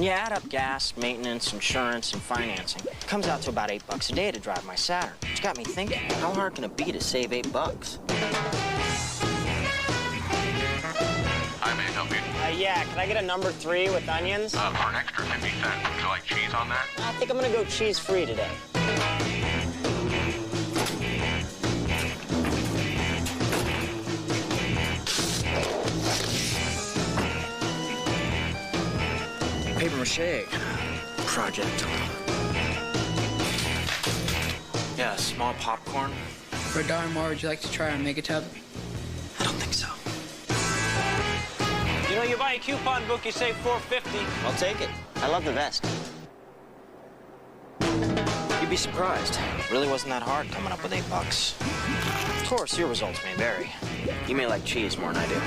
When you add up gas, maintenance, insurance, and financing, it comes out to about $8 a day to drive my Saturn. It's got me thinking, how hard can it be to save $8? Hi, may I help you? Yeah, can I get a number 3 with onions? For an extra 50 cents. Would you like cheese on that? I think I'm gonna go cheese-free today. Paper mache project. Yeah, small popcorn. For $1 more, would you like to try our mega tub? I don't think so. You know, you buy a coupon book, you save $4.50. I'll take it. I love the vest. You'd be surprised. It really wasn't that hard coming up with $8. Of course, your results may vary. You may like cheese more than I do.